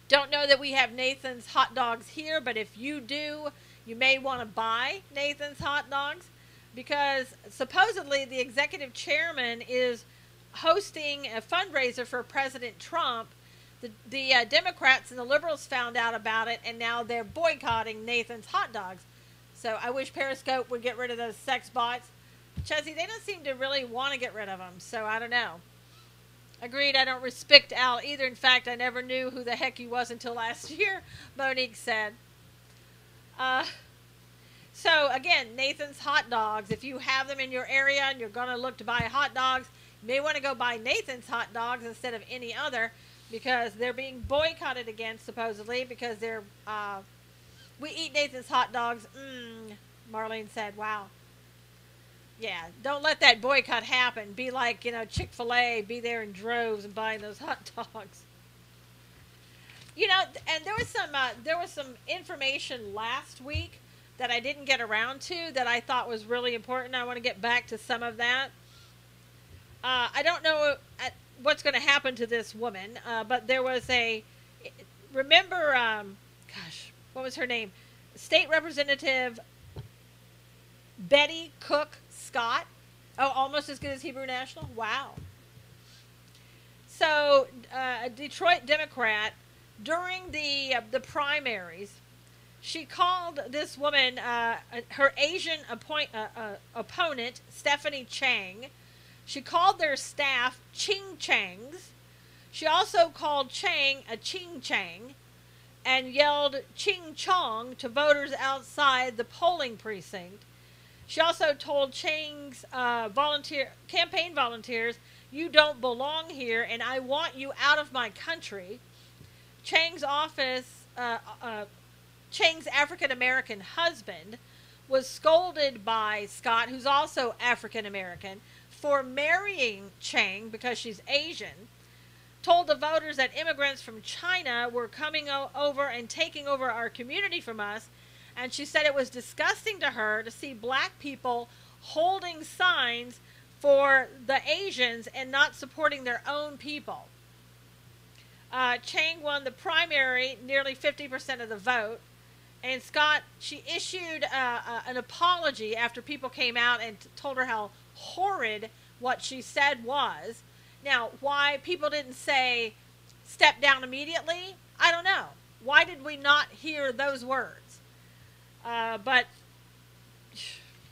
Don't know that we have Nathan's Hot Dogs here, but if you do, you may want to buy Nathan's Hot Dogs, because supposedly the executive chairman is hosting a fundraiser for President Trump. The Democrats and the liberals found out about it, and now they're boycotting Nathan's Hot Dogs. So I wish Periscope would get rid of those sex bots. Chessie, they don't seem to really want to get rid of them, so I don't know. Agreed, I don't respect Al either. In fact, I never knew who the heck he was until last year, Monique said. So again, Nathan's Hot Dogs. If you have them in your area and you're going to look to buy hot dogs, you may want to go buy Nathan's Hot Dogs instead of any other, because they're being boycotted again, supposedly, because they're, we eat Nathan's Hot Dogs. Marlene said, wow. Yeah, don't let that boycott happen. Be like, Chick-fil-A, be there in droves and buying those hot dogs. And there was some information last week that I didn't get around to that I thought was really important. I want to get back to some of that. I don't know what's going to happen to this woman, but there was remember, what was her name? State Representative Betty Cook Scott. Oh, almost as good as Hebrew National? Wow. So, a Detroit Democrat, during the primaries, she called this woman, her Asian opponent, Stephanie Chang. She called their staff Ching Changs. She also called Chang a Ching Chang. and yelled "Ching Chong" to voters outside the polling precinct. She also told Chang's campaign volunteers, "You don't belong here, and I want you out of my country." Chang's Chang's African American husband was scolded by Scott, who's also African American, for marrying Chang because she's Asian. Told the voters that immigrants from China were coming over and taking over our community from us. And she said it was disgusting to her to see black people holding signs for the Asians and not supporting their own people. Chang won the primary, nearly 50% of the vote. And Scott, she issued an apology after people came out and told her how horrid what she said was. Now, why people didn't say step down immediately, I don't know. Why did we not hear those words? But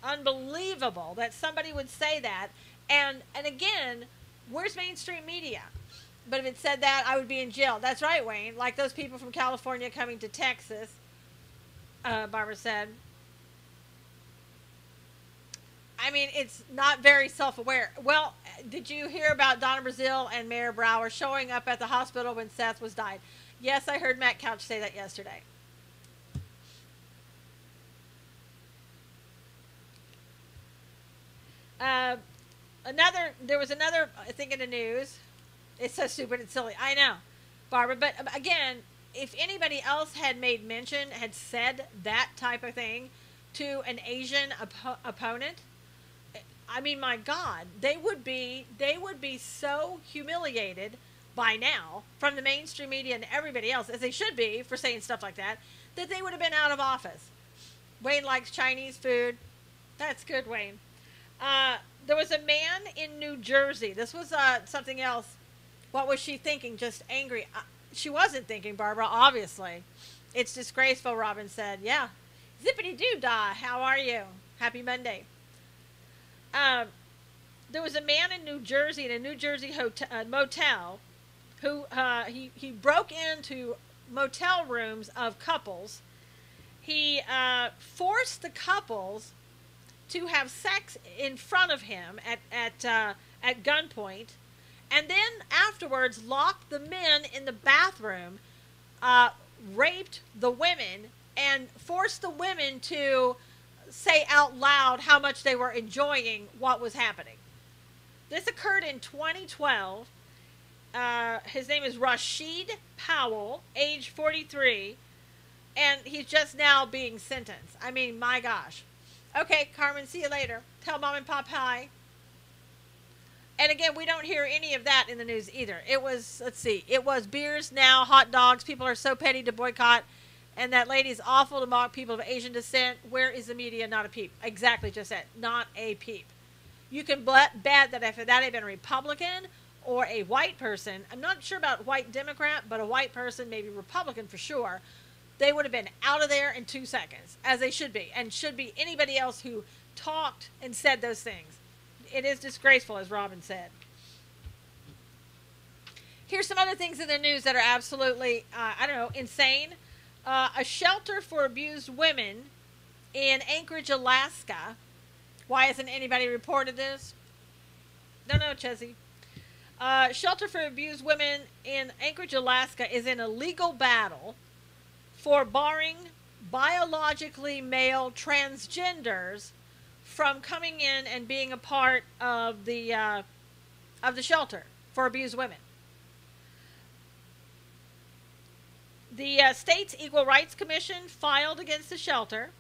unbelievable that somebody would say that. And again, where's mainstream media? But if it said that, I would be in jail. That's right, Wayne. Like those people from California coming to Texas, Barbara said. I mean, it's not very self-aware. Well, did you hear about Donna Brazile and Mayor Brower showing up at the hospital when Seth was died? Yes, I heard Matt Couch say that yesterday. There was another thing in the news. It's so stupid and silly. I know, Barbara. But again, if anybody else had made mention, had said that type of thing to an Asian opponent, I mean, my God, they would be so humiliated by now from the mainstream media and everybody else, as they should be for saying stuff like that, that they would have been out of office. Wayne likes Chinese food. That's good, Wayne. There was a man in New Jersey. This was something else. What was she thinking? Just angry. She wasn't thinking, Barbara, obviously. It's disgraceful, Robin said. Yeah. Zippity-doo-dah. How are you? Happy Monday. There was a man in New Jersey, in a New Jersey motel, who he broke into motel rooms of couples. He forced the couples to have sex in front of him at gunpoint, and then afterwards locked the men in the bathroom, raped the women, and forced the women to say out loud how much they were enjoying what was happening. This occurred in 2012. His name is Rashid Powell, age 43, and he's just now being sentenced. I mean, my gosh. Okay, Carmen, see you later. Tell Mom and Pop hi. And again, we don't hear any of that in the news either. It was, let's see, it was beers, now hot dogs. People are so petty to boycott. And that lady's awful to mock people of Asian descent. Where is the media? Not a peep. Exactly, just that. Not a peep. You can bet that if that had been a Republican or a white person, I'm not sure about white Democrat, but a white person, maybe Republican for sure, they would have been out of there in 2 seconds, as they should be, and should be anybody else who talked and said those things. It is disgraceful, as Robin said. Here's some other things in the news that are absolutely, I don't know, insane. A shelter for abused women in Anchorage, Alaska. Why hasn't anybody reported this? No, Chessie. Shelter for abused women in Anchorage, Alaska is in a legal battle for barring biologically male transgenders from coming in and being a part of the shelter for abused women. The state's Equal Rights Commission filed against the shelter.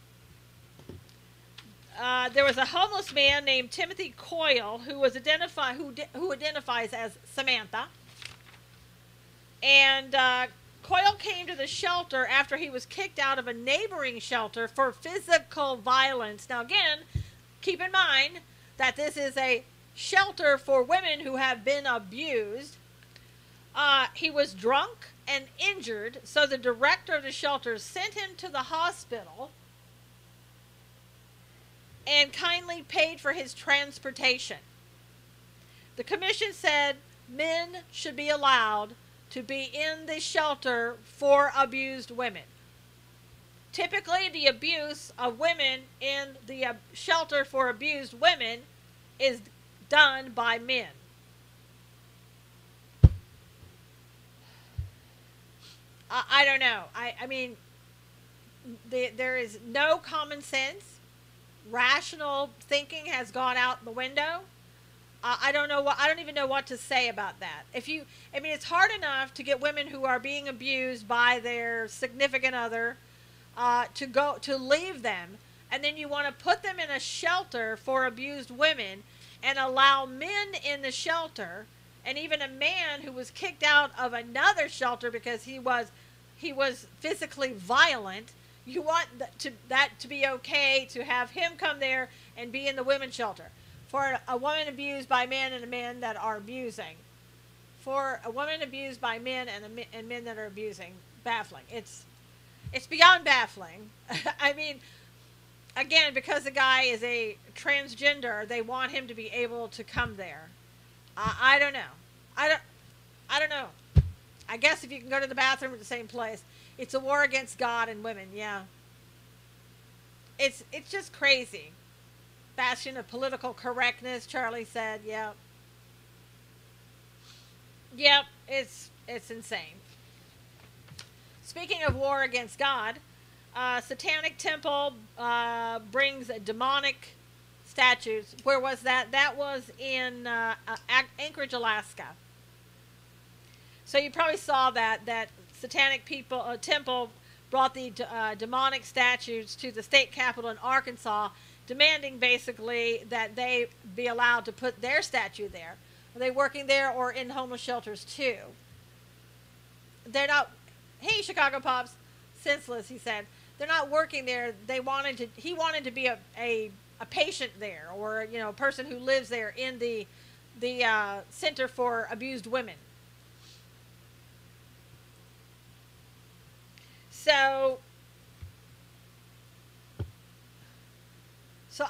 There was a homeless man named Timothy Coyle who was who identifies as Samantha, and Coyle came to the shelter after he was kicked out of a neighboring shelter for physical violence. Now, again, keep in mind that this is a shelter for women who have been abused. He was drunk and injured, so the director of the shelter sent him to the hospital and kindly paid for his transportation. The commission said men should be allowed to be in the shelter for abused women. Typically, the abuse of women in the shelter for abused women is done by men. I don't know. I mean, there is no common sense. Rational thinking has gone out the window. I don't know what. I don't even know what to say about that. I mean, it's hard enough to get women who are being abused by their significant other to leave them, and then you want to put them in a shelter for abused women and allow men in the shelter, and even a man who was kicked out of another shelter because he was physically violent. You want that to be okay to have him come there and be in the women's shelter. For a woman abused by men and a man that are abusing. For a woman abused by men and men that are abusing. Baffling. It's beyond baffling. I mean, again, because the guy is a transgender, they want him to be able to come there. I don't know. I don't know. I guess if you can go to the bathroom at the same place. It's a war against God and women, yeah. It's just crazy. Bastion of political correctness, Charlie said, yeah. Yep, it's insane. Speaking of war against God, Satanic Temple brings demonic statues. Where was that? That was in Anchorage, Alaska. So you probably saw that Satanic Temple brought the demonic statues to the state capitol in Arkansas, demanding basically that they be allowed to put their statue there. Are they working there or in homeless shelters too? They're not. Hey, Chicago Pops, senseless. He said they're not working there. He wanted to be a patient there, or a person who lives there in the Center for Abused Women. So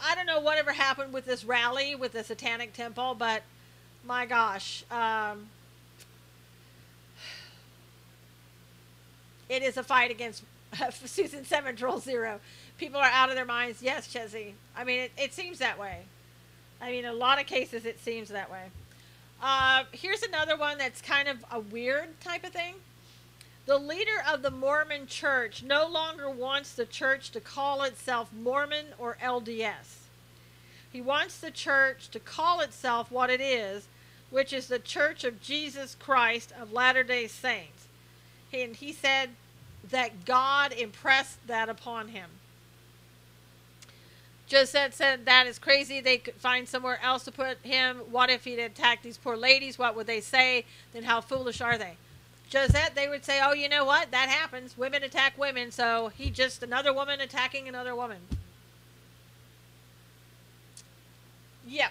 I don't know whatever happened with this rally with the Satanic Temple, but my gosh, it is a fight against Susan 700. People are out of their minds. Yes, Chessie. I mean, it seems that way. I mean, in a lot of cases, it seems that way. Here's another one that's kind of a weird type of thing. The leader of the Mormon Church no longer wants the church to call itself Mormon or LDS. He wants the church to call itself what it is, which is the Church of Jesus Christ of Latter-day Saints. And he said that God impressed that upon him. Josette said that is crazy. They could find somewhere else to put him. What if he'd attacked these poor ladies? What would they say? Then how foolish are they? Josette, they would say, oh, you know what? That happens. Women attack women, so he just another woman attacking another woman. Yep.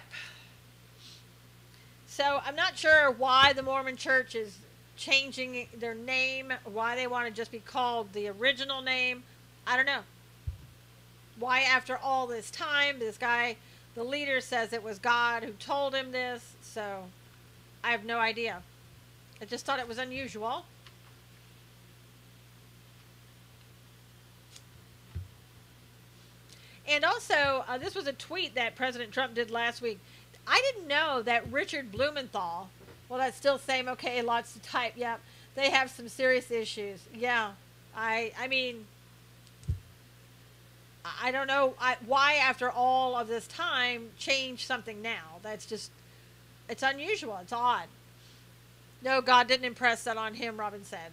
So I'm not sure why the Mormon Church is changing their name, why they want to just be called the original name. I don't know. Why after all this time, this guy, the leader, says it was God who told him this, so I have no idea. I just thought it was unusual. And also, this was a tweet that President Trump did last week. I didn't know that Richard Blumenthal, well, that's still same, okay, lots to type, yep. They have some serious issues. Yeah, I mean, I don't know why after all of this time change something now. That's just, it's unusual. It's odd. No, God didn't impress that on him, Robin said.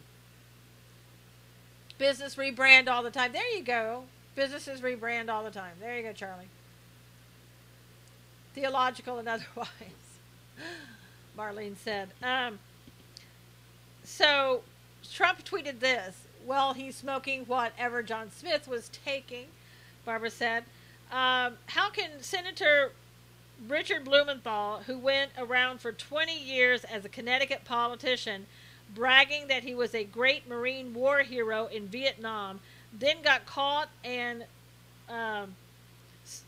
Business rebrand all the time. There you go. Businesses rebrand all the time. There you go, Charlie. Theological and otherwise, Marlene said. So Trump tweeted this. Well, he's smoking whatever John Smith was taking, Barbara said. How can Senator Richard Blumenthal, who went around for 20 years as a Connecticut politician, bragging that he was a great Marine war hero in Vietnam, then got caught and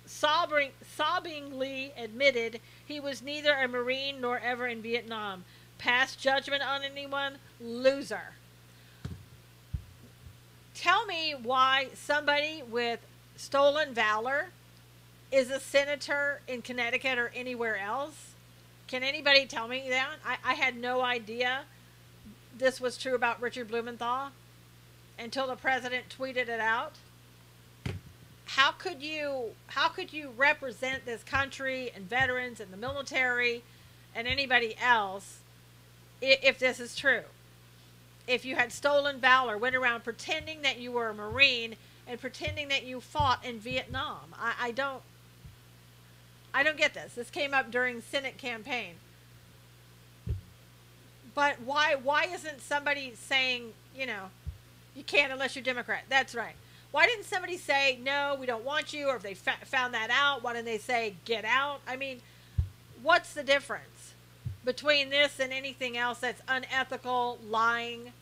sobbingly admitted he was neither a Marine nor ever in Vietnam, pass judgment on anyone. Loser. Tell me why somebody with stolen valor is a senator in Connecticut or anywhere else. Can anybody tell me that? I had no idea this was true about Richard Blumenthal until the president tweeted it out. How could you represent this country and veterans and the military and anybody else if this is true? If you had stolen valor, went around pretending that you were a Marine and pretending that you fought in Vietnam. I don't get this. This came up during Senate campaign. But why isn't somebody saying, you can't unless you're Democrat? That's right. Why didn't somebody say, no, we don't want you? Or if they found that out, why didn't they say, get out? I mean, what's the difference between this and anything else that's unethical, lying?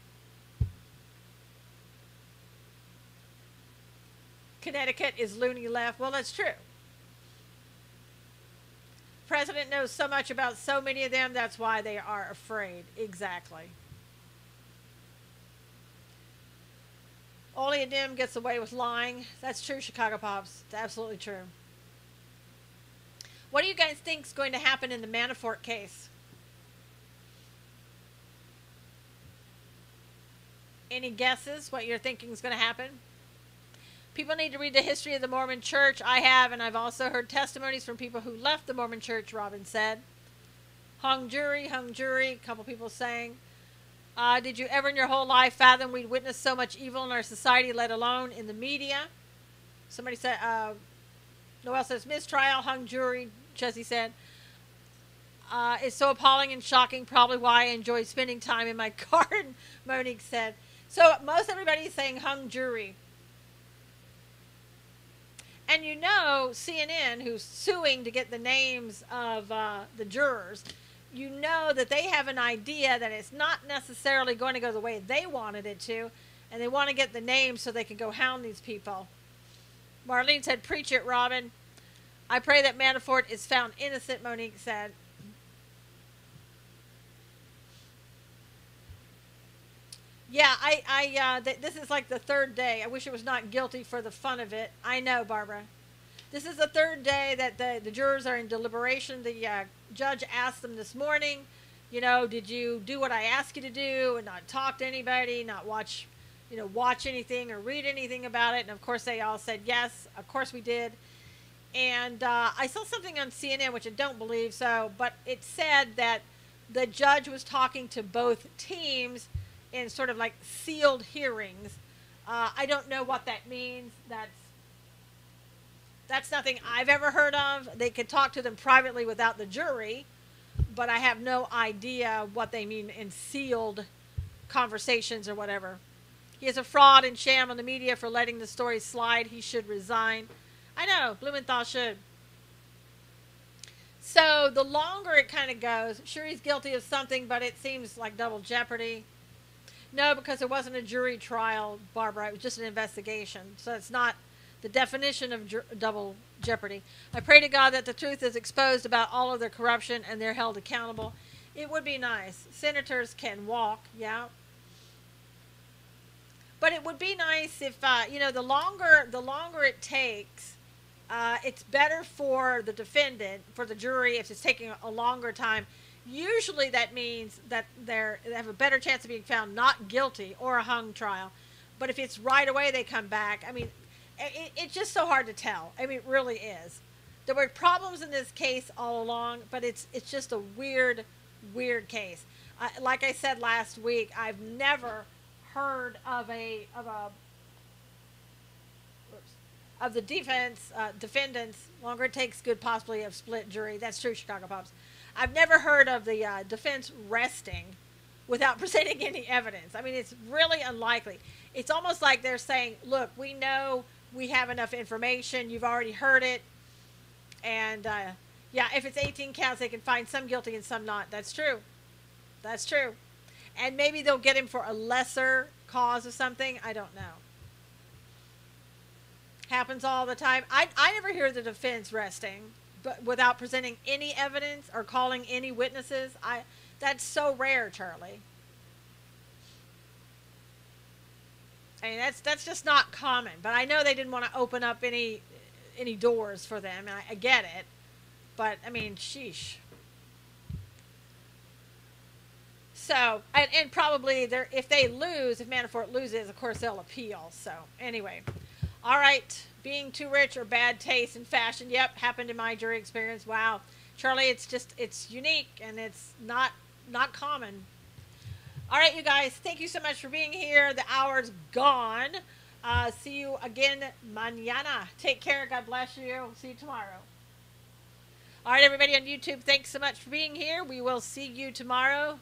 Connecticut is loony left. Well, that's true. President knows so much about so many of them, that's why they are afraid. Exactly. Only a dim gets away with lying. That's true, Chicago Pops. It's absolutely true. What do you guys think is going to happen in the Manafort case? Any guesses what you're thinking is going to happen? People need to read the history of the Mormon Church. I have, and I've also heard testimonies from people who left the Mormon Church, Robin said. Hung jury, a couple people saying. Did you ever in your whole life fathom we'd witness so much evil in our society, let alone in the media? Somebody said, Noel says, mistrial, hung jury, Jesse said. It's so appalling and shocking, probably why I enjoy spending time in my garden, Monique said. So most everybody is saying hung jury. And CNN, who's suing to get the names of the jurors, that they have an idea that it's not necessarily going to go the way they wanted it to, and they want to get the names so they can go hound these people. Marlene said, preach it, Robin. I pray that Manafort is found innocent, Monique said. Yeah, this is like the third day. I wish it was not guilty for the fun of it. I know, Barbara. This is the third day that the jurors are in deliberation. The judge asked them this morning, did you do what I asked you to do and not talk to anybody, not watch anything or read anything about it? And of course they all said, yes, of course we did. And I saw something on CNN, which I don't believe so, but it said that the judge was talking to both teams in sort of like sealed hearings. I don't know what that means. That's nothing I've ever heard of. They could talk to them privately without the jury, but I have no idea what they mean in sealed conversations or whatever. He is a fraud and sham on the media for letting the story slide. He should resign. I know, Blumenthal should. So the longer it kind of goes, sure he's guilty of something, but it seems like double jeopardy. No, because it wasn't a jury trial, Barbara. It was just an investigation. So it's not the definition of double jeopardy. I pray to God that the truth is exposed about all of their corruption and they're held accountable. It would be nice. Senators can walk, yeah. But it would be nice if, the longer it takes, it's better for the defendant, for the jury, if it's taking a longer time. Usually that means that they have a better chance of being found not guilty or a hung trial. But if it's right away they come back, I mean, it's just so hard to tell. I mean, it really is. There were problems in this case all along, but it's just a weird case. Like I said last week, I've never heard of the defendants. Longer it takes, good possibly of split jury. That's true, Chicago Pops. I've never heard of the defense resting without presenting any evidence. I mean, it's really unlikely. It's almost like they're saying, look, we know we have enough information. You've already heard it. And, yeah, if it's 18 counts, they can find some guilty and some not. That's true. That's true. And maybe they'll get him for a lesser cause of something. I don't know. Happens all the time. I never hear the defense resting. but without presenting any evidence or calling any witnesses. That's so rare, Charlie. I mean, that's just not common. But I know they didn't want to open up any doors for them, and I get it. But I mean, sheesh. So, and probably if they lose, if Manafort loses, of course they'll appeal. So anyway, all right, being too rich or bad taste in fashion. Yep, happened in my jury experience. Wow, Charlie, it's unique and it's not common. All right, you guys, thank you so much for being here. The hour's gone. See you again mañana. Take care. God bless you. See you tomorrow. All right, everybody on YouTube, thanks so much for being here. We will see you tomorrow.